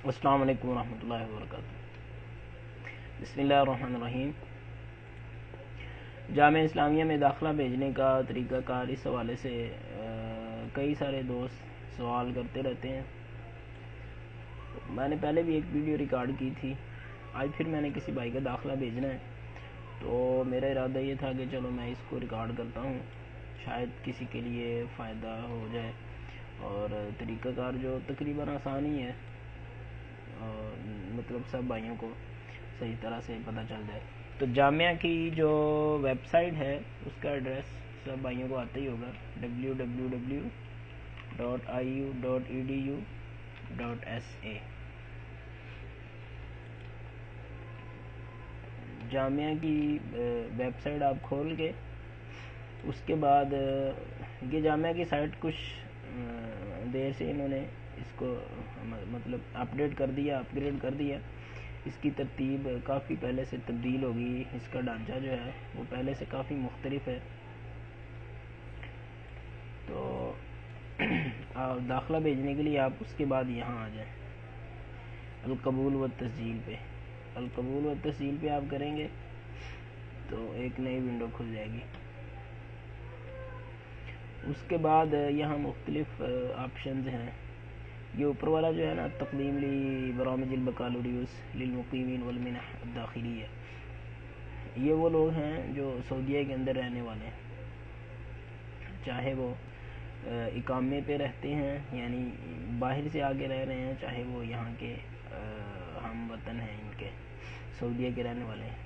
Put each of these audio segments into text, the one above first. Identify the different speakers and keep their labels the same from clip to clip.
Speaker 1: السلام علیکم ورحمۃ اللہ وبرکاتہ۔ بسم اللہ الرحمن الرحیم۔ جامعہ اسلامیہ میں داخلہ بھیجنے کا طریقہ کار، اس حوالے سے کئی سارے دوست سوال کرتے رہتے ہیں۔ میں نے پہلے بھی ایک ویڈیو ریکارڈ کی تھی، آج پھر میں نے کسی بھائی کا داخلہ بھیجنا ہے، تو میرا ارادہ یہ تھا کہ چلو میں اس کو ریکارڈ کرتا ہوں، شاید کسی کے لیے فائدہ ہو جائے، اور طریقہ کار جو تقریباً آسان ہی ہے، اور مطلب سب بھائیوں کو صحیح طرح سے پتہ چل جائے۔ تو جامعہ کی جو ویب سائٹ ہے اس کا ایڈریس سب بھائیوں کو آتا ہی ہوگا، www.iu.edu.sa۔ جامعہ کی ویب سائٹ آپ کھول کے اس کے بعد یہ جامعہ کی سائٹ کچھ دیر سے انہوں نے اس کو مطلب اپڈیٹ کر دیا، اپ گریڈ کر دیا۔ اس کی ترتیب کافی پہلے سے تبدیل ہو گئی، اس کا ڈھانچہ جو ہے وہ پہلے سے کافی مختلف ہے۔ تو داخلہ بھیجنے کے لیے آپ اس کے بعد یہاں آ جائیں، القبول و تسجیل پہ۔ القبول و تسجیل پہ آپ کریں گے تو ایک نئی ونڈو کھل جائے گی۔ اس کے بعد یہاں مختلف آپشنز ہیں۔ یہ اوپر والا جو ہے نا، تقدیم لی برامج البکالوریوس للمقیمین والمنح الداخلیہ، یہ وہ لوگ ہیں جو سعودیہ کے اندر رہنے والے ہیں، چاہے وہ اقامے پہ رہتے ہیں یعنی باہر سے آگے رہ رہے ہیں، چاہے وہ یہاں کے ہم وطن ہیں، ان کے سعودیہ کے رہنے والے ہیں۔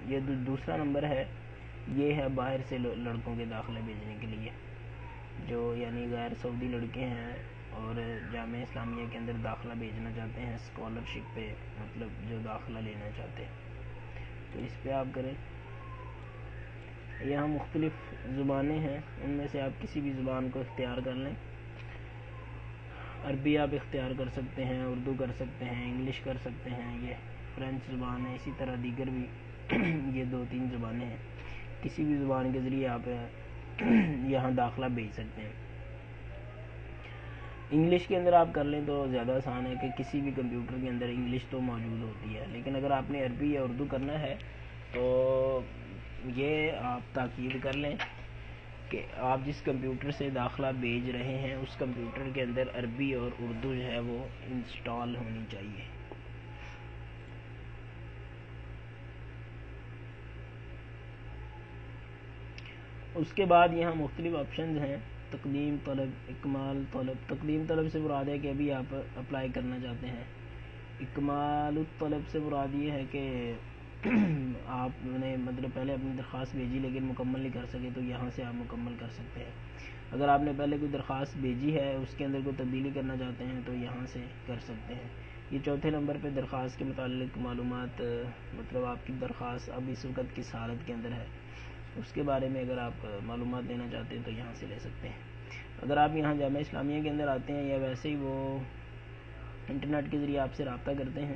Speaker 1: یہ دوسرا نمبر ہے، یہ ہے باہر سے لڑکوں کے داخلے بھیجنے کے لیے، جو یعنی غیر سعودی لڑکے ہیں اور جامعہ اسلامیہ کے اندر داخلہ بھیجنا چاہتے ہیں اسکالرشپ پہ، مطلب جو داخلہ لینا چاہتے ہیں، تو اس پہ آپ کریں۔ یہاں مختلف زبانیں ہیں، ان میں سے آپ کسی بھی زبان کو اختیار کر لیں۔ عربی آپ اختیار کر سکتے ہیں، اردو کر سکتے ہیں، انگلش کر سکتے ہیں، یہ فرینچ زبان ہے، اسی طرح دیگر بھی یہ 2-3 زبانیں ہیں۔ کسی بھی زبان کے ذریعے آپ یہاں داخلہ بھیج سکتے ہیں۔ انگلش کے اندر آپ کر لیں تو زیادہ آسان ہے کہ کسی بھی کمپیوٹر کے اندر انگلش تو موجود ہوتی ہے، لیکن اگر آپ نے عربی یا اردو کرنا ہے تو یہ آپ تاکید کر لیں کہ آپ جس کمپیوٹر سے داخلہ بھیج رہے ہیں اس کمپیوٹر کے اندر عربی اور اردو جو ہے وہ انسٹال ہونی چاہیے۔ اس کے بعد یہاں مختلف آپشنز ہیں، تقدیم طلب، اکمال طلب۔ تقدیم طلب سے مراد ہے کہ ابھی آپ اپلائی کرنا چاہتے ہیں۔ اکمال الطلب سے مراد یہ ہے کہ آپ نے مطلب پہلے اپنی درخواست بھیجی لیکن مکمل نہیں کر سکے، تو یہاں سے آپ مکمل کر سکتے ہیں۔ اگر آپ نے پہلے کوئی درخواست بھیجی ہے، اس کے اندر کوئی تبدیلی کرنا چاہتے ہیں تو یہاں سے کر سکتے ہیں۔ یہ چوتھے نمبر پہ درخواست کے متعلق معلومات، مطلب آپ کی درخواست اب اس وقت کس حالت کے اندر ہے اس کے بارے میں اگر آپ معلومات دینا چاہتے ہیں تو یہاں سے لے سکتے ہیں۔ اگر آپ یہاں جامعہ اسلامیہ کے اندر آتے ہیں یا ویسے ہی وہ انٹرنیٹ کے ذریعے آپ سے رابطہ کرتے ہیں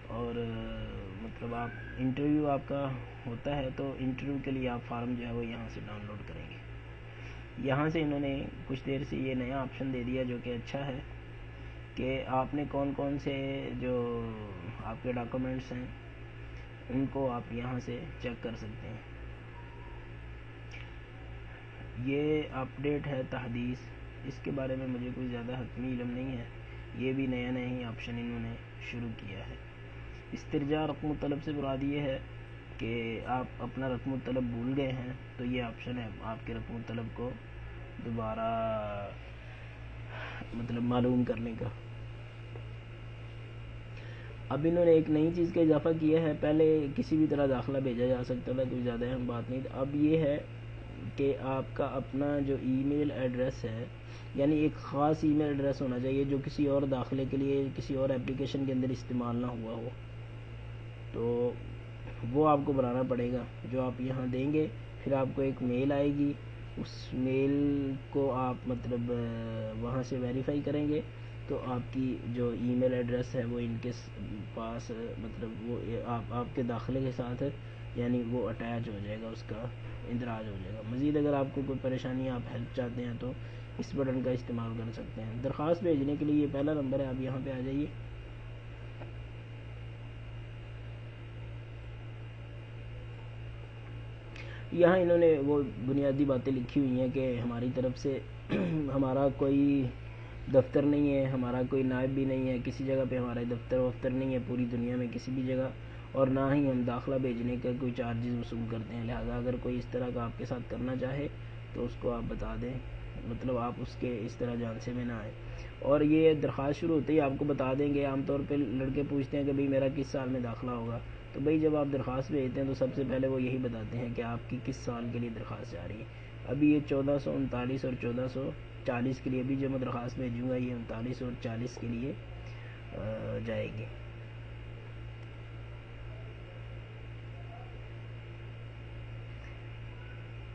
Speaker 1: اور مطلب آپ انٹرویو آپ کا ہوتا ہے، تو انٹرویو کے لیے آپ فارم جو ہے وہ یہاں سے ڈاؤن لوڈ کریں گے۔ یہاں سے انہوں نے کچھ دیر سے یہ نیا آپشن دے دیا جو کہ اچھا ہے، کہ آپ نے کون کون سے جو آپ کے ڈاکومنٹس ہیں ان کو آپ یہاں سے چیک کر سکتے ہیں۔ یہ اپڈیٹ ہے تحدیث، اس کے بارے میں مجھے کوئی زیادہ حتمی علم نہیں ہے، یہ بھی نیا نیا ہی آپشن انہوں نے شروع کیا ہے۔ استرجاع رقم الطلب سے مراد یہ ہے کہ آپ اپنا رقم الطلب بھول گئے ہیں، تو یہ آپشن ہے آپ کے رقم الطلب کو دوبارہ مطلب معلوم کرنے کا۔ اب انہوں نے ایک نئی چیز کا اضافہ کیا ہے، پہلے کسی بھی طرح داخلہ بھیجا جا سکتا تھا، کوئی زیادہ اہم بات نہیں تھی۔ اب یہ ہے کہ آپ کا اپنا جو ای میل ایڈریس ہے، یعنی ایک خاص ای میل ایڈریس ہونا چاہیے جو کسی اور داخلے کے لیے کسی اور اپلیکیشن کے اندر استعمال نہ ہوا ہو، تو وہ آپ کو بنانا پڑے گا، جو آپ یہاں دیں گے۔ پھر آپ کو ایک میل آئے گی، اس میل کو آپ مطلب وہاں سے ویریفائی کریں گے تو آپ کی جو ای میل ایڈریس ہے وہ ان کے پاس مطلب وہ آپ کے داخلے کے ساتھ یعنی وہ اٹیچ ہو جائے گا، اس کا اندراج ہو جائے گا۔ مزید اگر آپ کو کوئی پریشانی، آپ ہیلپ چاہتے ہیں تو اس بٹن کا استعمال کر سکتے ہیں۔ درخواست بھیجنے کے لیے یہ پہلا نمبر ہے، آپ یہاں پہ آ جائیے۔ یہاں انہوں نے وہ بنیادی باتیں لکھی ہوئی ہیں کہ ہماری طرف سے ہمارا کوئی دفتر نہیں ہے، ہمارا کوئی نائب بھی نہیں ہے، کسی جگہ پہ ہمارا دفتر نہیں ہے پوری دنیا میں کسی بھی جگہ، اور نہ ہی ہم داخلہ بھیجنے کا کوئی چارجز وصول کرتے ہیں. لہذا اگر کوئی اس طرح کا آپ کے ساتھ کرنا چاہے تو اس کو آپ بتا دیں، مطلب آپ اس کے اس طرح جانچے میں نہ آئیں. اور یہ درخواست شروع ہوتے ہی آپ کو بتا دیں گے. عام طور پہ لڑکے پوچھتے ہیں کہ بھئی میرا کس سال میں داخلہ ہوگا، تو بھئی جب آپ درخواست بھیجتے ہیں تو سب سے پہلے وہ یہی بتاتے ہیں کہ آپ کی کس سال کے لیے درخواست جا رہی ہے. ابھی یہ 1439 اور 1440 کے لیے ابھی جو میں درخواست بھیجوں گا یہ 39 اور 40 کے لیے جائے گی.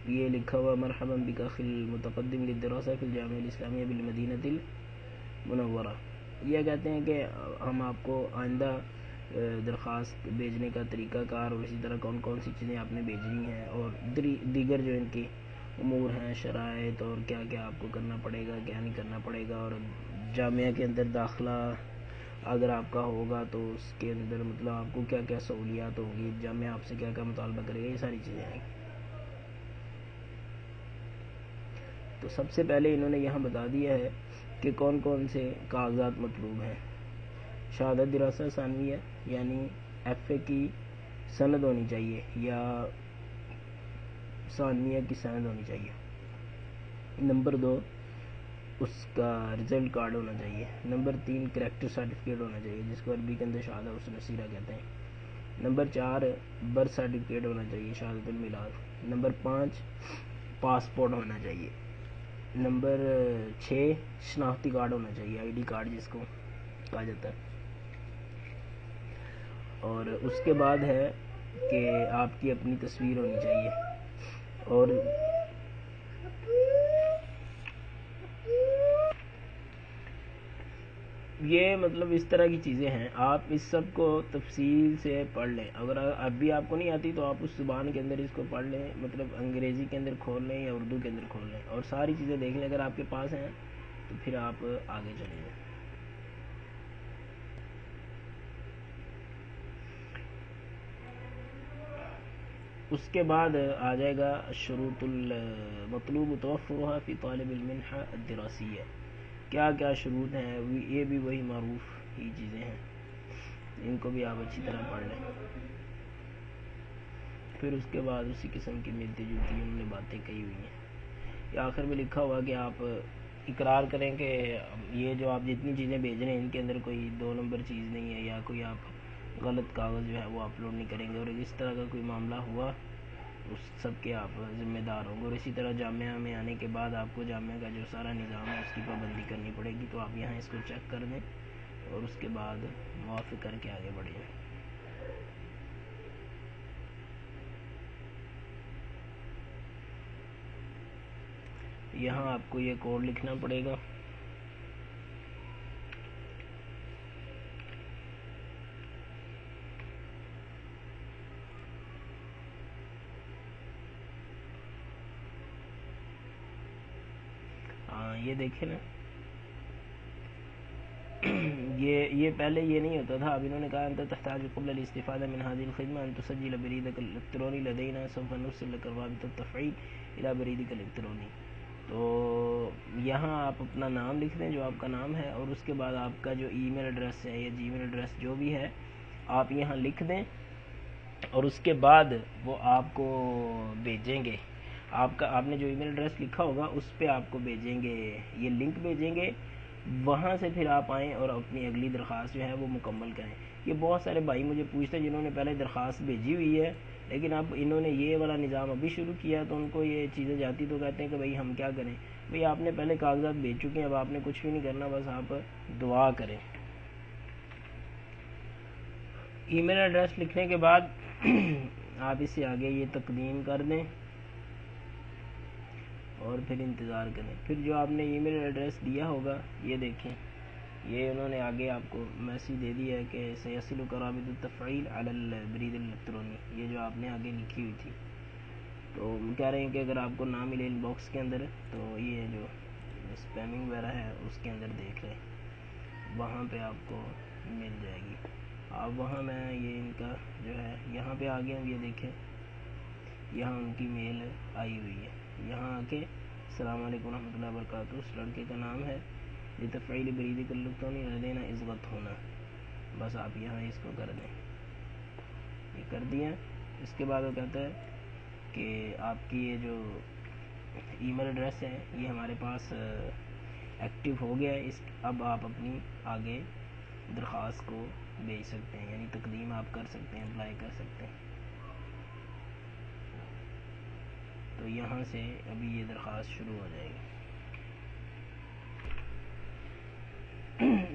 Speaker 1: یہ لکھا ہوا مرحبا بک اخی المتقدم للدراسہ فی الجامعہ الاسلامیہ بالمدینہ المنورہ. یہ کہتے ہیں کہ ہم آپ کو آئندہ درخواست بھیجنے کا طریقہ کار اور اسی طرح کون کون سی چیزیں آپ نے بھیجنی ہیں اور دیگر جو ان کی امور ہیں، شرائط اور کیا کیا آپ کو کرنا پڑے گا کیا نہیں کرنا پڑے گا، اور جامعہ کے اندر داخلہ اگر آپ کا ہوگا تو اس کے اندر مطلب آپ کو کیا کیا سہولیات ہوں گی، جامعہ آپ سے کیا کیا مطالبہ کرے گا، یہ ساری چیزیں ہیں. تو سب سے پہلے انہوں نے یہاں بتا دیا ہے کہ کون کون سے کاغذات مطلوب ہیں. شہادت دراسہ ثانویہ یعنی ایف اے کی سند ہونی چاہیے یا ثانویہ کی سند ہونی چاہیے. نمبر 2 اس کا رزلٹ کارڈ ہونا چاہیے. نمبر 3 کریکٹر سرٹیفکیٹ ہونا چاہیے جس کو عربی کے اندر شہادہ حسن سیرہ کہتے ہیں. نمبر 4 برتھ سرٹیفکیٹ ہونا چاہیے، شہادت المیلاد. نمبر 5 پاسپورٹ ہونا چاہیے. نمبر 6 شناختی کارڈ ہونا چاہیے، آئی ڈی کارڈ جس کو کہا جاتا ہے. اور اس کے بعد ہے کہ آپ کی اپنی تصویر ہونی چاہیے. اور یہ مطلب اس طرح کی چیزیں ہیں، آپ اس سب کو تفصیل سے پڑھ لیں. اگر اب بھی آپ کو نہیں آتی تو آپ اس زبان کے اندر اس کو پڑھ لیں، مطلب انگریزی کے اندر کھول لیں یا اردو کے اندر کھول لیں اور ساری چیزیں دیکھ لیں. اگر آپ کے پاس ہیں تو پھر آپ آگے چلیں جائیں. اس کے بعد آ جائے گا شروط المطلوب توفرها فی طالب المنحہ الدراسیہ. کیا کیا شروط ہیں، یہ بھی وہی معروف ہی چیزیں ہیں، ان کو بھی آپ اچھی طرح پڑھ لیں. پھر اس کے بعد اسی قسم کی ملتی جلتی انہوں نے باتیں کہی ہوئی ہیں. یا آخر میں لکھا ہوا کہ آپ اقرار کریں کہ یہ جو آپ جتنی چیزیں بھیج رہے ہیں ان کے اندر کوئی 2 نمبر چیز نہیں ہے یا کوئی آپ غلط کاغذ جو ہے وہ اپلوڈ نہیں کریں گے، اور اس طرح کا کوئی معاملہ ہوا اس سب کے آپ ذمہ دار ہوں گے. اور اسی طرح جامعہ میں آنے کے بعد آپ کو جامعہ کا جو سارا نظام ہے اس کی پابندی کرنی پڑے گی. تو آپ یہاں اس کو چیک کر دیں اور اس کے بعد موافق کر کے آگے بڑھیں. یہاں آپ کو یہ کوڈ لکھنا پڑے گا. ہاں یہ دیکھیں نا، یہ پہلے یہ نہیں ہوتا تھا. اب انہوں نے کہا انت تحتاج قبل الاستفادہ من هذه الخدمة ان تسجل بريدك الالكتروني لدينا سوف نرسل لك رابط التفعيل الى بريدك الالكتروني. تو یہاں آپ اپنا نام لکھ دیں جو آپ کا نام ہے، اور اس کے بعد آپ کا جو ای میل ایڈریس ہے یا جی میل ایڈریس جو بھی ہے آپ یہاں لکھ دیں، اور اس کے بعد وہ آپ کو بھیجیں گے. آپ نے جو ای میل ایڈریس لکھا ہوگا اس پہ آپ کو بھیجیں گے، یہ لنک بھیجیں گے. وہاں سے پھر آپ آئیں اور اپنی اگلی درخواست جو ہے وہ مکمل کریں. یہ بہت سارے بھائی مجھے پوچھتے ہیں جنہوں نے پہلے درخواست بھیجی ہوئی ہے لیکن اب انہوں نے یہ والا نظام ابھی شروع کیا تو ان کو یہ چیزیں جاتی تو کہتے ہیں کہ بھائی ہم کیا کریں. بھائی آپ نے پہلے کاغذات بھیج چکے ہیں، اب آپ نے کچھ بھی نہیں کرنا، بس آپ دعا کریں. ای میل ایڈریس لکھنے کے بعد آپ اس سے آگے یہ تقدیم کر دیں اور پھر انتظار کریں. پھر جو آپ نے ای میل ایڈریس دیا ہوگا یہ دیکھیں، یہ انہوں نے آگے آپ کو میسیج دے دیا ہے کہ سیصلک رابط التفعیل علی البرید الالیکٹرونی، یہ جو آپ نے آگے لکھی ہوئی تھی. تو کہہ رہے ہیں کہ اگر آپ کو نہ ملے ان باکس کے اندر تو یہ جو اسپیمنگ وغیرہ ہے اس کے اندر دیکھ لیں، وہاں پہ آپ کو مل جائے گی. آپ وہاں میں یہ ان کا جو ہے یہاں پہ آ گئے ہیں، یہ دیکھیں یہاں ان کی میل آئی ہوئی ہے. یہاں آ کے السلام علیکم ورحمۃ اللہ وبرکاتہ، اس لڑکے کا نام ہے لتفعیل برید کلکتونی لدینا عزت ہونا. بس آپ یہاں اس کو کر دیں. یہ کر دیا. اس کے بعد وہ کہتا ہے کہ آپ کی یہ جو ای میل ایڈریس ہے یہ ہمارے پاس ایکٹیو ہو گیا ہے. اب آپ اپنی آگے درخواست کو بھیج سکتے ہیں، یعنی تقدیم آپ کر سکتے ہیں، اپلائی کر سکتے ہیں. تو یہاں سے ابھی یہ درخواست شروع ہو جائے گی.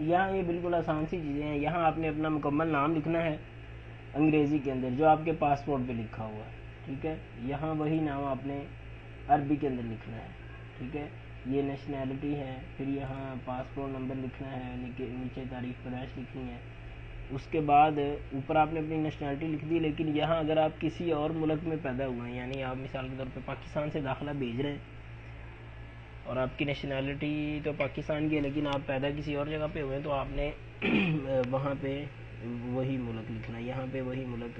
Speaker 1: یہاں یہ بالکل آسان سی چیزیں ہیں. یہاں آپ نے اپنا مکمل نام لکھنا ہے انگریزی کے اندر جو آپ کے پاسپورٹ پہ لکھا ہوا ہے. ٹھیک ہے، یہاں وہی نام آپ نے عربی کے اندر لکھنا ہے. ٹھیک ہے، یہ نیشنلٹی ہے. پھر یہاں پاسپورٹ نمبر لکھنا ہے، نیچے تاریخ پیدائش لکھنی ہے. اس کے بعد اوپر آپ نے اپنی نیشنلٹی لکھ دی. لیکن یہاں اگر آپ کسی اور ملک میں پیدا ہوئے ہیں، یعنی آپ مثال کے طور پہ پاکستان سے داخلہ بھیج رہے ہیں اور آپ کی نیشنلٹی تو پاکستان کی ہے لیکن آپ پیدا کسی اور جگہ پہ ہوئے ہیں، تو آپ نے وہاں پہ وہی ملک لکھنا ہے. یہاں پہ وہی ملک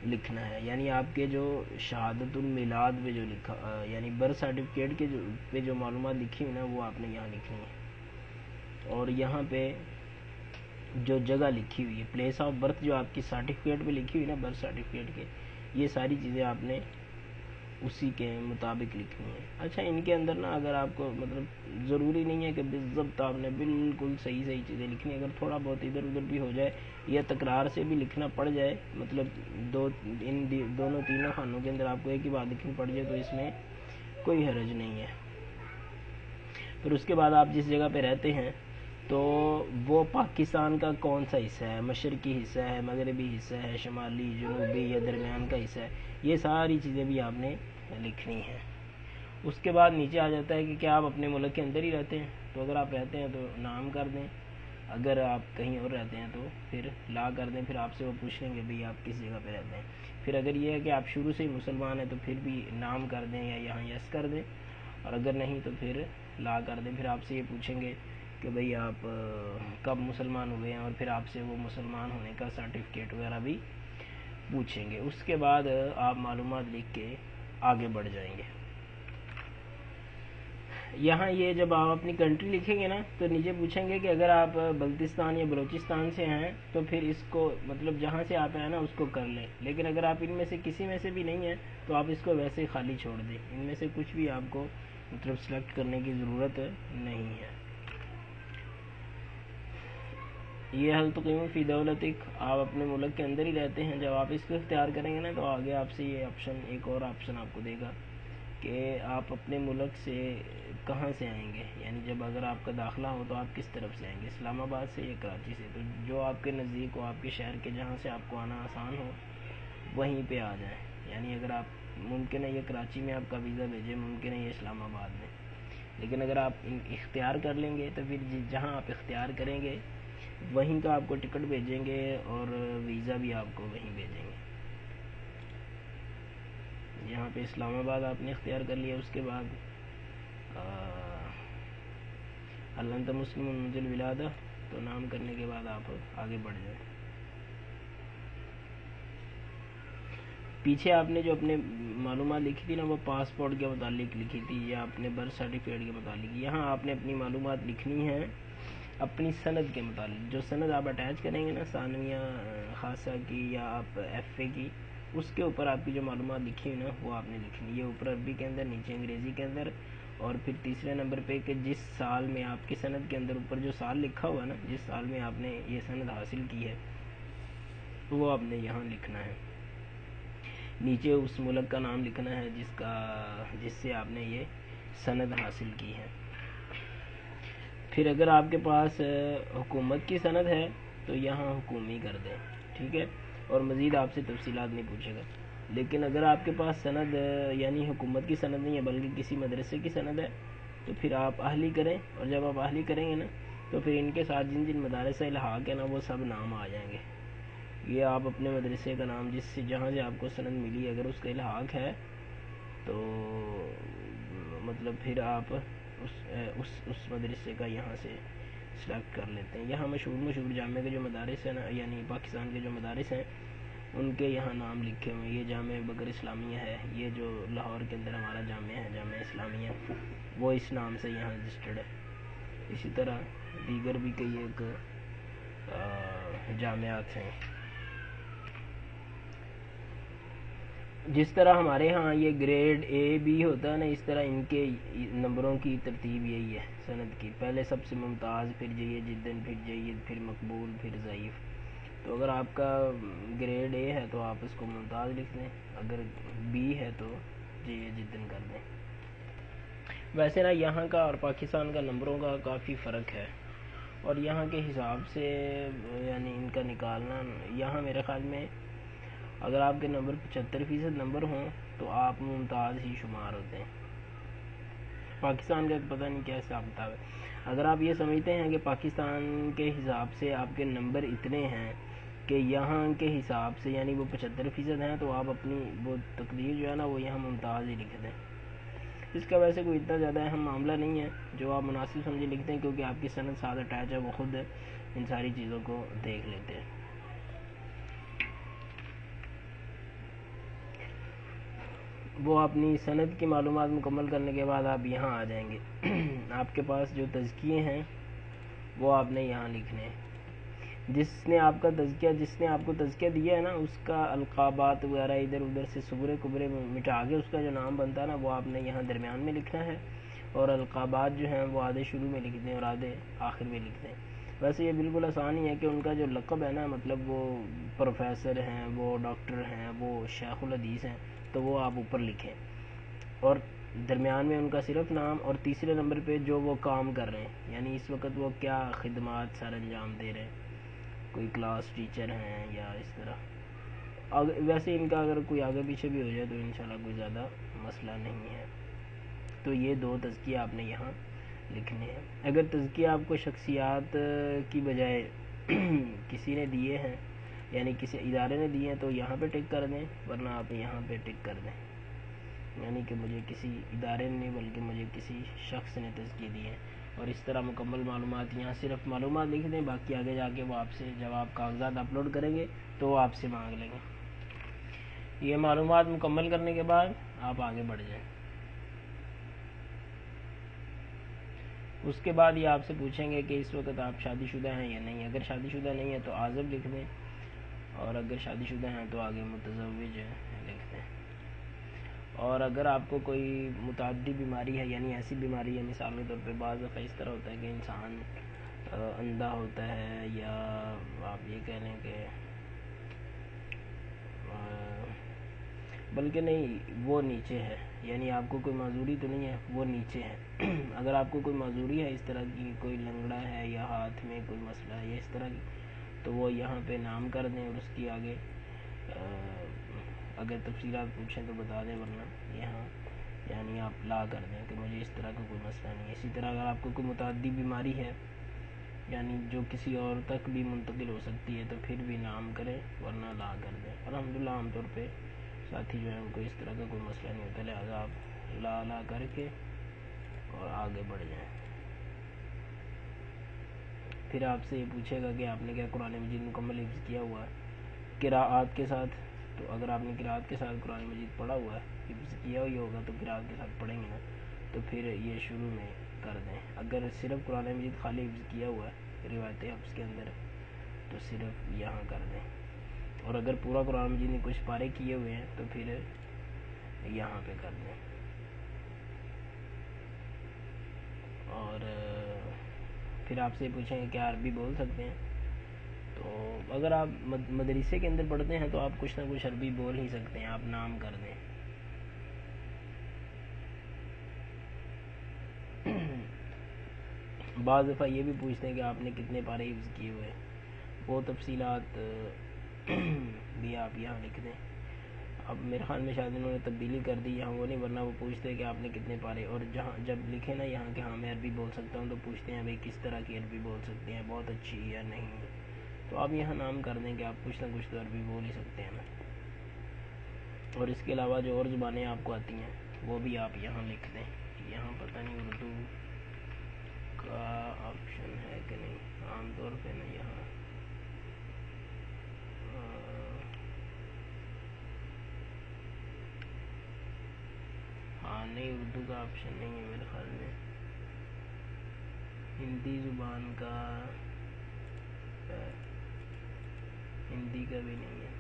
Speaker 1: لکھنا ہے. یعنی آپ کے جو شہادت المیلاد پہ جو لکھا، یعنی برتھ سرٹیفکیٹ کے پہ جو معلومات لکھی ہوئی نا وہ آپ نے یہاں لکھنی ہے. اور یہاں پہ جو جگہ لکھی ہوئی ہے، پلیس آف برتھ جو آپ کی سرٹیفکیٹ پہ لکھی ہوئی نا، برتھ سرٹیفکیٹ کے، یہ ساری چیزیں آپ نے اسی کے مطابق لکھنی ہے. اچھا، ان کے اندر نا اگر آپ کو مطلب ضروری نہیں ہے کہ بالضبط آپ نے بالکل صحیح چیزیں لکھنی. اگر تھوڑا بہت ادھر ادھر بھی ہو جائے یا تکرار سے بھی لکھنا پڑ جائے، مطلب دونوں تینوں خانوں کے اندر آپ کو ایک ہی بات لکھنی پڑ جائے، تو اس میں کوئی حرج نہیں ہے. پھر اس کے بعد آپ جس جگہ پہ رہتے ہیں تو وہ پاکستان کا کون سا حصہ ہے، مشرقی حصہ ہے، مغربی حصہ ہے، شمالی، جنوبی یا درمیان کا حصہ ہے، یہ ساری چیزیں بھی آپ نے لکھنی ہیں. اس کے بعد نیچے آ جاتا ہے کہ کیا آپ اپنے ملک کے اندر ہی رہتے ہیں. تو اگر آپ رہتے ہیں تو نام کر دیں. اگر آپ کہیں اور رہتے ہیں تو پھر لا کر دیں. پھر آپ سے وہ پوچھ لیں گے بھئی آپ کس جگہ پہ رہتے ہیں. پھر اگر یہ ہے کہ آپ شروع سے ہی مسلمان ہیں تو پھر بھی نام کر دیں یا یہاں یس کر دیں. اور اگر نہیں تو پھر لا کر دیں. پھر آپ سے یہ پوچھیں گے کہ بھئی آپ کب مسلمان ہوئے ہیں، اور پھر آپ سے وہ مسلمان ہونے کا سرٹیفکیٹ وغیرہ بھی پوچھیں گے. اس کے بعد آپ معلومات لکھ کے آگے بڑھ جائیں گے. یہاں یہ جب آپ اپنی کنٹری لکھیں گے نا تو نیچے پوچھیں گے کہ اگر آپ بلتستان یا بلوچستان سے ہیں تو پھر اس کو مطلب جہاں سے آپ ہیں نا اس کو کر لیں. لیکن اگر آپ ان میں سے کسی میں سے بھی نہیں ہیں تو آپ اس کو ویسے ہی خالی چھوڑ دیں. ان میں سے کچھ بھی آپ کو مطلب سلیکٹ کرنے کی ضرورت نہیں ہے. یہ حل تقیم فی دولتک، آپ اپنے ملک کے اندر ہی رہتے ہیں. جب آپ اس کو اختیار کریں گے نا تو آگے آپ سے یہ آپشن، ایک اور آپشن آپ کو دے گا کہ آپ اپنے ملک سے کہاں سے آئیں گے. یعنی جب اگر آپ کا داخلہ ہو تو آپ کس طرف سے آئیں گے، اسلام آباد سے یا کراچی سے. تو جو آپ کے نزدیک ہو، آپ کے شہر کے، جہاں سے آپ کو آنا آسان ہو وہیں پہ آ جائیں. یعنی اگر آپ ممکن ہے یہ کراچی میں آپ کا ویزا بھیجیں، ممکن ہے یہ اسلام آباد میں. لیکن اگر آپ اختیار کر لیں گے تو پھر جہاں آپ اختیار کریں گے وہیں کا آپ کو ٹکٹ بھیجیں گے اور ویزا بھی آپ کو وہیں بھیجیں گے. یہاں پہ اسلام آباد آپ نے اختیار کر لیا. اس کے بعد ہل انت مسلم منذ الولادہ، تو نام کرنے کے بعد آپ آگے بڑھ جائیں. پیچھے آپ نے جو اپنے معلومات لکھی تھی نا وہ پاسپورٹ کے متعلق لکھی تھی یا اپنے برتھ سرٹیفکیٹ کے متعلق. یہاں آپ نے اپنی معلومات لکھنی ہے اپنی سند کے متعلق. جو سند آپ اٹیچ کریں گے نا ثانویہ خاصہ کی یا آپ ایف اے کی، اس کے اوپر آپ کی جو معلومات لکھی ہوئی نا وہ آپ نے لکھنی. یہ اوپر عربی کے اندر، نیچے انگریزی کے اندر. اور پھر تیسرے نمبر پہ کہ جس سال میں آپ کی سند کے اندر اوپر جو سال لکھا ہوا نا، جس سال میں آپ نے یہ سند حاصل کی ہے وہ آپ نے یہاں لکھنا ہے. نیچے اس ملک کا نام لکھنا ہے جس سے آپ نے یہ سند حاصل کی ہے. پھر اگر آپ کے پاس حکومت کی سند ہے تو یہاں حکومی کر دیں. ٹھیک ہے، اور مزید آپ سے تفصیلات نہیں پوچھے گا. لیکن اگر آپ کے پاس سند یعنی حکومت کی سند نہیں ہے بلکہ کسی مدرسے کی سند ہے تو پھر آپ اہلی کریں. اور جب آپ اہلی کریں گے نا تو پھر ان کے ساتھ جن مدارس سے الحاق ہے نا وہ سب نام آ جائیں گے. یہ آپ اپنے مدرسے کا نام جہاں سے آپ کو سند ملی اگر اس کا الحاق ہے تو مطلب پھر آپ اس مدرسے کا یہاں سے سلیکٹ کر لیتے ہیں. یہاں مشہور جامعہ کے جو مدارس ہیں نا، یعنی پاکستان کے جو مدارس ہیں ان کے یہاں نام لکھے ہوئے ہیں. یہ جامعہ بکر اسلامیہ ہے، یہ جو لاہور کے اندر ہمارا جامعہ ہے جامعہ اسلامیہ، وہ اس نام سے یہاں رجسٹرڈ ہے. اسی طرح دیگر بھی کئی ایک جامعات ہیں. جس طرح ہمارے ہاں یہ گریڈ اے بی ہوتا ہے نا، اس طرح ان کے نمبروں کی ترتیب یہی ہے سند کی. پہلے سب سے ممتاز، پھر جید جداً، پھر جید، پھر مقبول، پھر ضعیف. تو اگر آپ کا گریڈ اے ہے تو آپ اس کو ممتاز لکھ دیں، اگر بی ہے تو جید جداً کر دیں. ویسے نا یہاں کا اور پاکستان کا نمبروں کا کافی فرق ہے، اور یہاں کے حساب سے یعنی ان کا نکالنا، یہاں میرے خیال میں اگر آپ کے نمبر 75% نمبر ہوں تو آپ ممتاز ہی شمار ہوتے ہیں. پاکستان کا پتہ نہیں کیا حساب کتاب ہے. اگر آپ یہ سمجھتے ہیں کہ پاکستان کے حساب سے آپ کے نمبر اتنے ہیں کہ یہاں کے حساب سے یعنی وہ 75% ہیں، تو آپ اپنی وہ تقدیر جو ہے نا وہ یہاں ممتاز ہی لکھ دیں. اس کا ویسے کوئی اتنا زیادہ اہم معاملہ نہیں ہے، جو آپ مناسب سمجھے لکھتے ہیں، کیونکہ آپ کی سند ساتھ اٹیچ ہے، وہ خود ان ساری چیزوں کو دیکھ لیتے ہیں. وہ اپنی سند کی معلومات مکمل کرنے کے بعد آپ یہاں آ جائیں گے. آپ کے پاس جو تزکیے ہیں وہ آپ نے یہاں لکھنے ہیں. جس نے آپ کو تزکیہ دیا ہے نا، اس کا القابات وغیرہ ادھر ادھر سے صغرے کبرے مٹا کے اس کا جو نام بنتا ہے نا، وہ آپ نے یہاں درمیان میں لکھنا ہے، اور القابات جو ہیں وہ آدھے شروع میں لکھ دیں اور آدھے آخر میں لکھ دیں. ویسے یہ بالکل آسان ہی ہے کہ ان کا جو لقب ہے نا، مطلب وہ پروفیسر ہیں، وہ ڈاکٹر ہیں، وہ شیخ الحدیث ہیں، تو وہ آپ اوپر لکھیں، اور درمیان میں ان کا صرف نام، اور تیسرے نمبر پہ جو وہ کام کر رہے ہیں، یعنی اس وقت وہ کیا خدمات سر انجام دے رہے ہیں، کوئی کلاس ٹیچر ہیں یا اس طرح. ویسے ان کا اگر کوئی آگے پیچھے بھی ہو جائے تو انشاءاللہ کوئی زیادہ مسئلہ نہیں ہے. تو یہ 2 تزکیے آپ نے یہاں لکھنے ہیں. اگر تزکیہ آپ کو شخصیات کی بجائے کسی نے دیے ہیں، یعنی کسی ادارے نے دیے ہیں، تو یہاں پہ ٹک کر دیں، ورنہ آپ یہاں پہ ٹک کر دیں. یعنی کہ مجھے کسی ادارے نے نہیں بلکہ مجھے کسی شخص نے تزکیے دیے ہیں. اور اس طرح مکمل معلومات، یہاں صرف معلومات لکھ دیں، باقی آگے جا کے وہ آپ سے جب آپ کاغذات اپلوڈ کریں گے تو وہ آپ سے مانگ لیں گے. یہ معلومات مکمل کرنے کے بعد آپ آگے بڑھ جائیں. اس کے بعد یہ آپ سے پوچھیں گے کہ اس وقت آپ شادی شدہ ہیں یا نہیں. اگر شادی شدہ نہیں ہے تو عازب لکھ دیں، اور اگر شادی شدہ ہیں تو آگے متزوج لکھ دیں. اور اگر آپ کو کوئی متعدی بیماری ہے، یعنی ایسی بیماری ہے، مثال کے طور پہ بعض دفعہ اس طرح ہوتا ہے کہ انسان اندھا ہوتا ہے، یا آپ یہ کہہ لیں کہ بلکہ نہیں، وہ نیچے ہے، یعنی آپ کو کوئی معذوری تو نہیں ہے، وہ نیچے ہے. اگر آپ کو کوئی معذوری ہے اس طرح کی، کوئی لنگڑا ہے یا ہاتھ میں کوئی مسئلہ ہے یا اس طرح کی، تو وہ یہاں پہ نام کر دیں، اور اس کی آگے اگر تفصیلات پوچھیں تو بتا دیں، ورنہ یہاں یعنی آپ لا کر دیں کہ مجھے اس طرح کا کوئی مسئلہ نہیں ہے. اسی طرح اگر آپ کو کوئی متعدی بیماری ہے، یعنی جو کسی اور تک بھی منتقل ہو سکتی ہے، تو پھر بھی نام کریں، ورنہ لا کر دیں. الحمدللہ عام طور پہ ساتھی جو ہے ان کو اس طرح کا کوئی مسئلہ نہیں ہوتا، لہٰذا آپ لا کر کے اور آگے بڑھ جائیں. پھر آپ سے یہ پوچھے گا کہ آپ نے کیا قرآن مجید مکمل حفظ کیا ہوا ہے قراءات کے ساتھ. تو اگر آپ نے قراءات کے ساتھ قرآن مجید پڑھا ہوا ہے، حفظ کیا ہی ہوگا، تو قراءات کے ساتھ پڑھیں گے نا، تو پھر یہ شروع میں کر دیں. اگر صرف قرآن مجید خالی حفظ کیا ہوا ہے روایت حفظ کے اندر، تو صرف یہاں کر دیں. اور اگر پورا قرآن مجید میں کچھ پارے کیے ہوئے ہیں تو پھر یہاں پہ کر دیں. اور پھر آپ سے پوچھیں گے کیا عربی بول سکتے ہیں. تو اگر آپ مدرسے کے اندر پڑھتے ہیں تو آپ کچھ نہ کچھ عربی بول ہی سکتے ہیں، آپ نام کر دیں. بعض دفعہ یہ بھی پوچھتے ہیں کہ آپ نے کتنے پارے حفظ کیے ہوئے، وہ تفصیلات بھی آپ یہاں لکھ دیں. اب میرے خیال میں شاید انہوں نے تبدیلی کر دی یہاں، وہ نہیں، ورنہ وہ پوچھتے ہیں کہ آپ نے کتنے پارے، اور جہاں جب لکھیں نا یہاں کہ ہاں میں عربی بول سکتا ہوں، تو پوچھتے ہیں بھائی کس طرح کی عربی بول سکتے ہیں، بہت اچھی یا نہیں. تو آپ یہاں نام کر دیں کہ آپ کچھ نہ کچھ تو عربی بول ہی سکتے ہیں نا. اور اس کے علاوہ جو اور زبانیں آپ کو آتی ہیں وہ بھی آپ یہاں لکھ دیں. یہاں پتہ نہیں اردو کا آپشن ہے کہ نہیں، عام طور پہ نا یہاں نہیں، اردو کا آپشن نہیں ہے میرے خیال میں، ہندی زبان کا، ہندی کا بھی نہیں ہے۔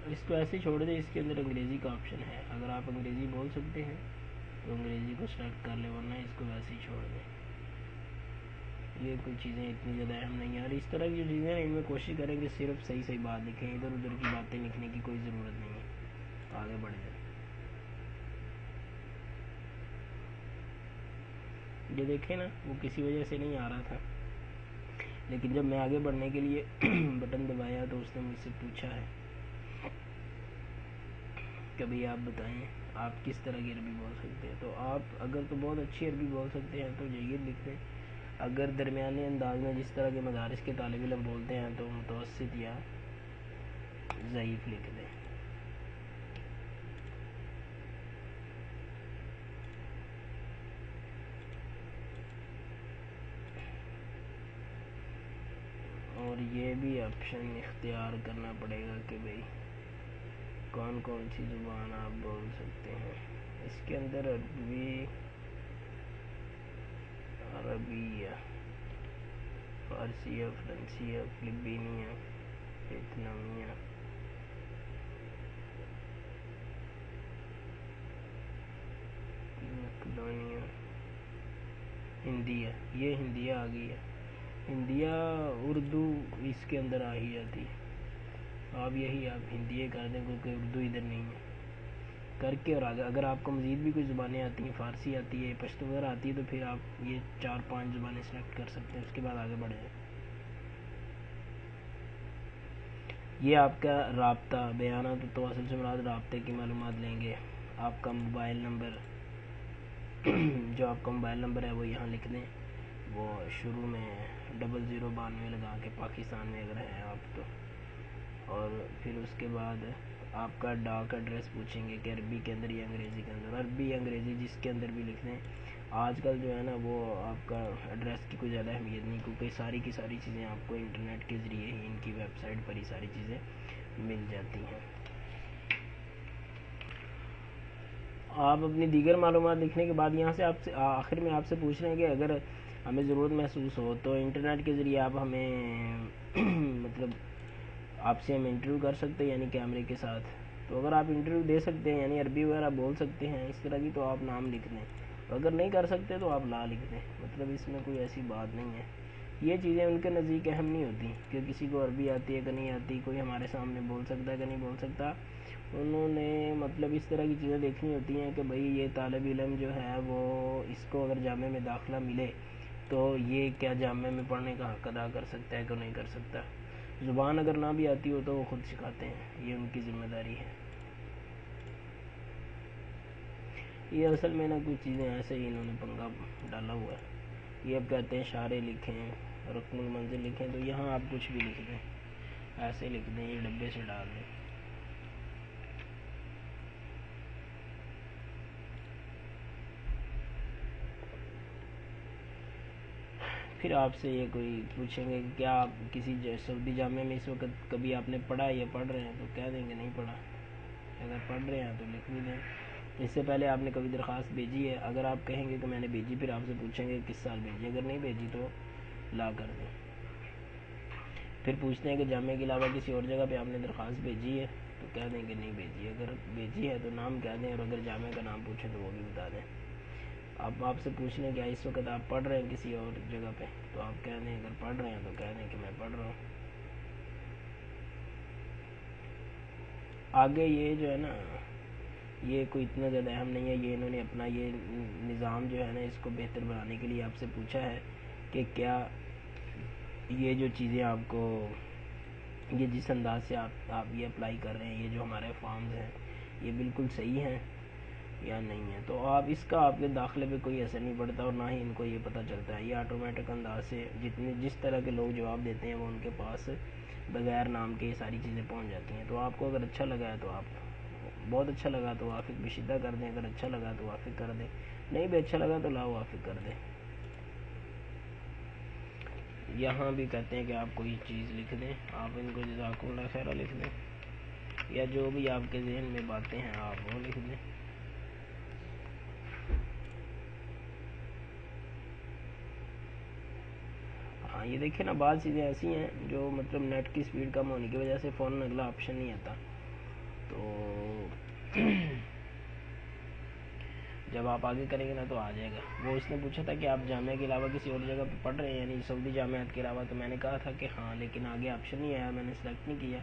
Speaker 1: اس کو ایسے چھوڑ دیں، اس کے اندر انگریزی کا آپشن ہے، اگر آپ انگریزی بول سکتے ہیں تو انگریزی کو سلیکٹ کر لیں، ورنہ اس کو ویسے ہی چھوڑ دیں۔ یہ کوئی چیزیں اتنی زیادہ اہم نہیں ہیں، اور اس طرح کی جو چیزیں ہیں ان میں کوشش کریں کہ صرف صحیح بات لکھیں، ادھر ادھر کی باتیں لکھنے کی کوئی ضرورت نہیں ہے، آگے بڑھ جائیں۔ یہ دیکھیں نا، وہ کسی وجہ سے نہیں آ رہا تھا، لیکن جب میں آگے بڑھنے کے لیے بٹن دبایا تو اس نے مجھ سے پوچھا ہے کہ بھئی آپ بتائیں آپ کس طرح کی عربی بول سکتے ہیں، تو آپ اگر تو بہت اچھی عربی بول سکتے ہیں تو جید لکھ دیں، اگر درمیانے انداز میں جس طرح کے مدارس کے طالب علم بولتے ہیں تو متوسط یا ضعیف لکھ دیں۔ اور یہ بھی آپشن اختیار کرنا پڑے گا کہ بھئی کون کون سی زبان آپ بول سکتے ہیں۔ اس کے اندر عربیہ، فارسیہ، فرنسیہ، فلپینیہ، ویتنامیہ، مقدونیہ، ہندیہ، یہ ہندیہ آ گئی ہے، ہندیہ اردو اس کے اندر آ ہی جاتی ہے، آپ ہندیہ کر دیں کیونکہ اردو ادھر نہیں ہے، کر کے اور آگے اگر آپ کو مزید بھی کوئی زبانیں آتی ہیں، فارسی آتی ہے، پشتو وغیرہ آتی ہے، تو پھر آپ یہ 4-5 زبانیں سلیکٹ کر سکتے ہیں، اس کے بعد آگے بڑھ جائیں۔ یہ آپ کا رابطہ بیانات التواصل سے مراد رابطے کی معلومات لیں گے، آپ کا موبائل نمبر جو آپ کا موبائل نمبر ہے وہ یہاں لکھ دیں، وہ شروع میں 0092 لگا کے پاکستان میں اگر ہیں آپ تو، اور پھر اس کے بعد آپ کا ڈاک ایڈریس پوچھیں گے کہ عربی کے اندر یا انگریزی کے اندر، عربی یا انگریزی جس کے اندر بھی لکھ دیں۔ آج کل جو ہے نا وہ آپ کا ایڈریس کی کوئی زیادہ اہمیت نہیں، کیونکہ ساری کی ساری چیزیں آپ کو انٹرنیٹ کے ذریعے ہی ان کی ویب سائٹ پر ہی ساری چیزیں مل جاتی ہیں۔ آپ اپنی دیگر معلومات لکھنے کے بعد یہاں سے آخر میں آپ سے پوچھ رہے ہیں کہ اگر ہمیں ضرورت محسوس ہو تو انٹرنیٹ کے ذریعے آپ ہمیں مطلب آپ سے ہم انٹرویو کر سکتے ہیں، یعنی کیمرے کے ساتھ، تو اگر آپ انٹرویو دے سکتے ہیں یعنی عربی وغیرہ بول سکتے ہیں اس طرح کی، تو آپ نام لکھ دیں، اگر نہیں کر سکتے تو آپ لا لکھ دیں، مطلب اس میں کوئی ایسی بات نہیں ہے۔ یہ چیزیں ان کے نزدیک اہم نہیں ہوتی کہ کسی کو عربی آتی ہے کہ نہیں آتی، کوئی ہمارے سامنے بول سکتا ہے کہ نہیں بول سکتا، انہوں نے مطلب اس طرح کی چیزیں دیکھنی ہوتی ہیں کہ بھئی یہ طالب علم جو ہے وہ اس کو اگر جامعہ میں داخلہ ملے تو یہ کیا جامعہ میں پڑھنے کا حق ادا کر سکتا ہے کہ نہیں کر سکتا، زبان اگر نہ بھی آتی ہو تو وہ خود سکھاتے ہیں، یہ ان کی ذمہ داری ہے۔ یہ اصل میں نا کچھ چیزیں ایسے ہی انہوں نے پنگا ڈالا ہوا ہے، یہ اب کہتے ہیں اشارے لکھیں، رقم المنزل لکھیں، تو یہاں آپ کچھ بھی لکھ دیں، ایسے لکھ دیں، یہ ڈبے سے ڈال دیں۔ پھر آپ سے یہ کوئی پوچھیں گے کہ کیا آپ کسی سعودی جامعہ میں اس وقت کبھی آپ نے پڑھا یا پڑھ رہے ہیں، تو کہہ دیں کہ نہیں پڑھا، اگر پڑھ رہے ہیں تو لکھ بھی دیں۔ اس سے پہلے آپ نے کبھی درخواست بھیجی ہے، اگر آپ کہیں گے کہ میں نے بھیجی، پھر آپ سے پوچھیں گے کس سال بھیجی، اگر نہیں بھیجی تو لا کر دیں۔ پھر پوچھتے ہیں کہ جامعہ کے علاوہ کسی اور جگہ پہ آپ نے درخواست بھیجی ہے، تو کہہ دیں کہ نہیں بھیجی، اگر بھیجی ہے تو نام کہہ دیں، اور اگر جامعہ کا نام پوچھیں تو وہ بھی بتا دیں۔ اب آپ سے پوچھ لیں کہ اس وقت آپ پڑھ رہے ہیں کسی اور جگہ پہ، تو آپ کہہ دیں اگر پڑھ رہے ہیں تو کہہ دیں کہ میں پڑھ رہا ہوں۔ آگے یہ جو ہے نا یہ کوئی اتنا زیادہ اہم نہیں ہے، یہ انہوں نے اپنا یہ نظام جو ہے نا اس کو بہتر بنانے کے لیے آپ سے پوچھا ہے کہ کیا یہ جو چیزیں آپ کو یہ جس انداز سے آپ یہ اپلائی کر رہے ہیں، یہ جو ہمارے فارمز ہیں یہ بالکل صحیح ہیں یا نہیں ہے، تو اس کا آپ کے داخلے پہ کوئی اثر نہیں پڑتا، اور نہ ہی ان کو یہ پتہ چلتا ہے، یہ آٹومیٹک انداز سے جس طرح کے لوگ جواب دیتے ہیں وہ ان کے پاس بغیر نام کے یہ ساری چیزیں پہنچ جاتی ہیں۔ تو آپ کو اگر اچھا لگا ہے تو آپ بہت اچھا لگا تو وافق بشدہ کر دیں، اگر اچھا لگا تو وافق کر دیں، نہیں بھی اچھا لگا تو لا وافق کر دیں۔ یہاں بھی کہتے ہیں کہ آپ کوئی چیز لکھ دیں، آپ ان کو جزاکم اللہ خیرہ لکھ دیں، یا جو بھی آپ کے ذہن میں باتیں ہیں آپ وہ لکھ دیں۔ ہاں یہ دیکھیں نا، بعض چیزیں ایسی ہیں جو مطلب نیٹ کی سپیڈ کم ہونے کی وجہ سے فوراً اگلا آپشن نہیں آتا، تو جب آپ آگے کریں گے نا تو آ جائے گا۔ وہ اس نے پوچھا تھا کہ آپ جامعہ کے علاوہ کسی اور جگہ پہ پڑھ رہے ہیں، یعنی سعودی جامعات کے علاوہ، تو میں نے کہا تھا کہ ہاں، لیکن آگے آپشن نہیں آیا، میں نے سلیکٹ نہیں کیا۔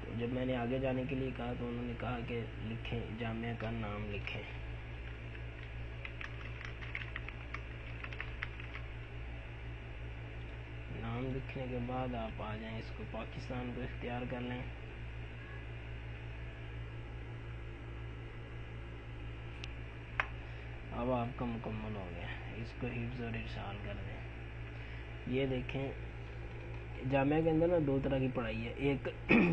Speaker 1: تو جب میں نے آگے جانے کے لیے کہا تو انہوں نے کہا کہ لکھیں، جامعہ کا نام لکھیں۔ نام لکھنے کے بعد آپ آ جائیں، اس کو پاکستان کو اختیار کر لیں۔ اب آپ کا مکمل ہو گیا، اس کو حفظ اور ارسال کر دیں۔ یہ دیکھیں، جامعہ کے اندر نا دو طرح کی پڑھائی ہے، ایک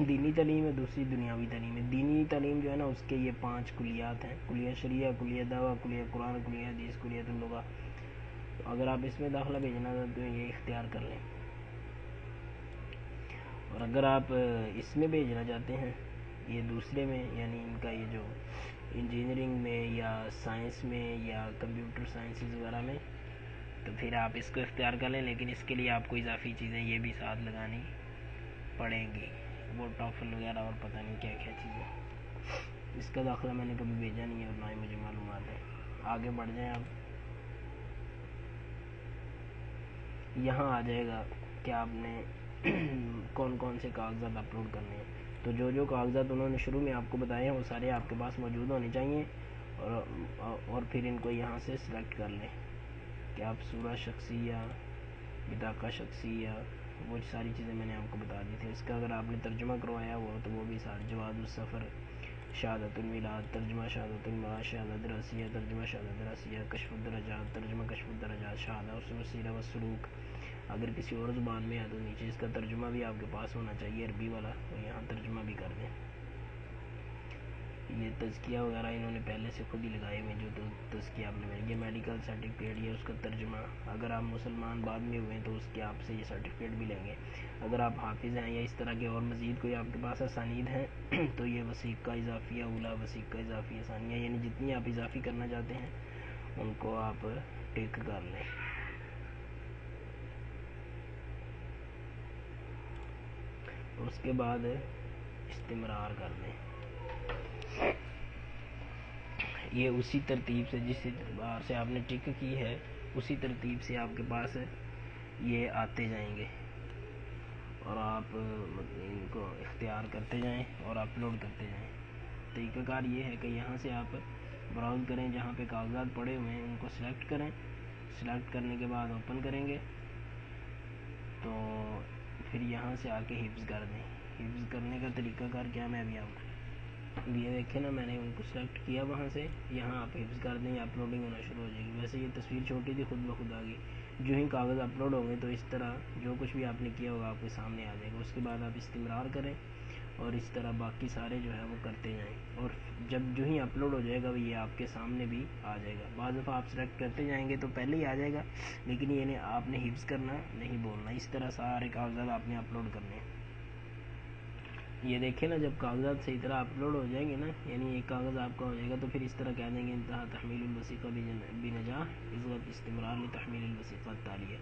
Speaker 1: دینی تعلیم ہے، دوسری دنیاوی تعلیم ہے۔ دینی تعلیم جو ہے نا اس کے یہ 5 کلیات ہیں، کلیہ شریعہ، کلیہ دعوہ، کلیہ قرآن، کلیہ حدیث، کلیہ اللغہ۔ تو اگر آپ اس میں داخلہ بھیجنا ہے تو یہ اختیار کر لیں، اور اگر آپ اس میں بھیجنا چاہتے ہیں، یہ دوسرے میں، یعنی ان کا یہ جو انجینئرنگ میں یا سائنس میں یا کمپیوٹر سائنسز وغیرہ میں، تو پھر آپ اس کو اختیار کر لیں، لیکن اس کے لیے آپ کو اضافی چیزیں یہ بھی ساتھ لگانی پڑیں گی، وہ ٹافل وغیرہ اور پتہ نہیں کیا کیا چیزیں۔ اس کا داخلہ میں نے کبھی بھیجا نہیں ہے اور نہ ہی مجھے معلومات ہے۔ آگے بڑھ جائیں آپ، یہاں آ جائے گا کہ آپ نے کون کون سے کاغذات اپلوڈ کرنے ہیں۔ تو جو جو کاغذات انہوں نے شروع میں آپ کو بتائے ہیں وہ سارے آپ کے پاس موجود ہونے چاہیے، اور پھر ان کو یہاں سے سلیکٹ کر لیں کہ آپ صورہ شخصیہ، بطاقہ شخصیہ، وہ ساری چیزیں میں نے آپ کو بتا دی تھی۔ اس کا اگر آپ نے ترجمہ کروایا ہوا تو وہ بھی سارے، جواز السفر، شہادت المیلاد، ترجمہ شہادت المعاد، شہادت راسیہ، ترجمہ شہادت راسیہ، کشف الدرجات، ترجمہ کشف الدرجات، شہادت السیرہ والسلوک۔ اگر کسی اور زبان میں ہے تو نیچے اس کا ترجمہ بھی آپ کے پاس ہونا چاہیے، عربی والا، تو یہاں ترجمہ بھی کر دیں۔ یہ تزکیہ وغیرہ انہوں نے پہلے سے خود ہی لگائے ہوئے، جو تزکیہ آپ نے، یہ میڈیکل سرٹیفکیٹ، یہ اس کا ترجمہ۔ اگر آپ مسلمان بعد میں ہوئے ہیں تو اس کے آپ سے یہ سرٹیفکیٹ بھی لیں گے۔ اگر آپ حافظ ہیں یا اس طرح کے اور مزید کوئی آپ کے پاس اسانید ہیں تو یہ وثیقہ اضافیہ اولیٰ، وثیقہ اضافیہ ثانیہ، یعنی جتنی آپ اضافی کرنا چاہتے ہیں ان کو آپ ٹک کر لیں۔ اس کے بعد استمرار کر دیں۔ یہ اسی ترتیب سے، جس اعتبار سے آپ نے ٹک کی ہے اسی ترتیب سے آپ کے پاس یہ آتے جائیں گے، اور آپ ان کو اختیار کرتے جائیں اور اپلوڈ کرتے جائیں۔ طریقہ کار یہ ہے کہ یہاں سے آپ براؤز کریں، جہاں پہ کاغذات پڑے ہوئے ہیں ان کو سلیکٹ کریں، سلیکٹ کرنے کے بعد اوپن کریں گے تو پھر یہاں سے آ کے حفظ کر دیں۔ حفظ کرنے کا طریقہ کار کیا، میں ابھی آپ یہ دیکھیں نا، میں نے ان کو سلیکٹ کیا، وہاں سے یہاں آپ حفظ کر دیں، اپلوڈنگ ہونا شروع ہو جائے گی۔ ویسے یہ تصویر چھوٹی تھی، خود بخود آ گئی۔ جو ہی کاغذ اپلوڈ ہوں گے تو اس طرح جو کچھ بھی آپ نے کیا ہوگا آپ کے سامنے آ جائے گا۔ اس کے بعد آپ استمرار کریں اور اس طرح باقی سارے جو ہے وہ کرتے جائیں، اور جب جو ہی اپلوڈ ہو جائے گا وہ یہ آپ کے سامنے بھی آ جائے گا۔ بعض دفعہ آپ سلیکٹ کرتے جائیں گے تو پہلے ہی آ جائے گا، لیکن یہ آپ نے حفظ کرنا نہیں بولنا، اس طرح سارے کاغذات آپ نے اپلوڈ کرنے ہیں۔ یہ دیکھیں نا، جب کاغذات صحیح طرح اپلوڈ ہو جائیں گے نا، یعنی ایک کاغذ آپ کا ہو جائے گا تو پھر اس طرح کہہ دیں گے انتہا تحمیل الوثیقہ بنجاح اضغط استمرار لتحمیل الوثیقہ التالیہ۔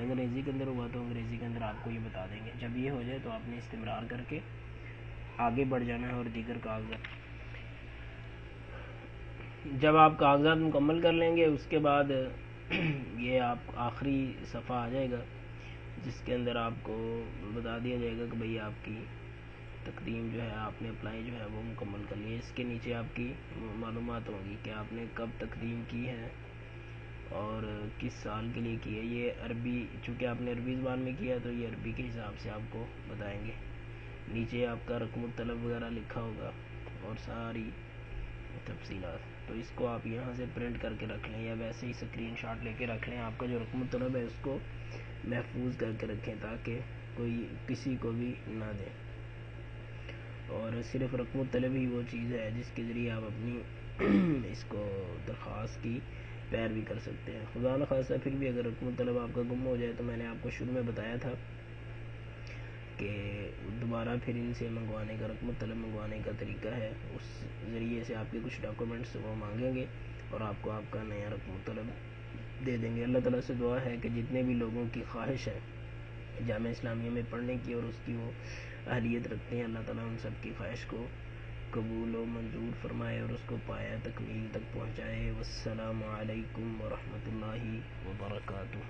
Speaker 1: انگریزی کے اندر ہوا تو انگریزی کے اندر آپ کو یہ بتا دیں گے۔ جب یہ ہو جائے تو آپ نے استمرار کر کے آگے بڑھ جانا ہے، اور دیگر کاغذات جب آپ کاغذات مکمل کر لیں گے اس کے بعد یہ آپ آخری صفحہ آ جائے گا جس کے اندر آپ کو بتا دیا جائے گا کہ بھئی آپ کی تقدیم جو ہے، آپ نے اپلائی جو ہے وہ مکمل کر لی ہے۔ اس کے نیچے آپ کی معلومات ہوں گی کہ آپ نے کب تقدیم کی ہے اور کس سال کے لیے کی ہے۔ یہ عربی، چونکہ آپ نے عربی زبان میں کیا تو یہ عربی کے حساب سے آپ کو بتائیں گے۔ نیچے آپ کا رقم الطلب وغیرہ لکھا ہوگا اور ساری تفصیلات۔ تو اس کو آپ یہاں سے پرنٹ کر کے رکھ لیں، یا ویسے ہی اسکرین شاٹ لے کے رکھ لیں۔ آپ کا جو رقم الطلب ہے اس کو محفوظ کر کے رکھیں تاکہ کوئی کسی کو بھی نہ دے۔ اور صرف رقم الطلب ہی وہ چیز ہے جس کے ذریعے آپ اپنی اس کو درخواست کی پیروی کر سکتے ہیں. خدا نخواستہ پھر بھی اگر رقم الطلب آپ کا گم ہو جائے تو میں نے آپ کو شروع میں بتایا تھا کہ دوبارہ پھر ان سے منگوانے کا رقم الطلب منگوانے کا طریقہ ہے. اس ذریعے سے آپ کے کچھ ڈاکومنٹس وہ مانگیں گے اور آپ کو آپ کا نیا رقم الطلب دے دیں گے. اللہ تعالیٰ سے دعا ہے کہ جتنے بھی لوگوں کی خواہش ہے جامعہ اسلامیہ میں پڑھنے کی اور اس کی وہ اہلیت رکھتے ہیں, اللہ تعالیٰ ان سب کی خواہش کو قبول و منظور فرمائے اور اس کو پایا تکمیل تک پہنچائے. والسلام علیکم ورحمۃ اللہ وبرکاتہ.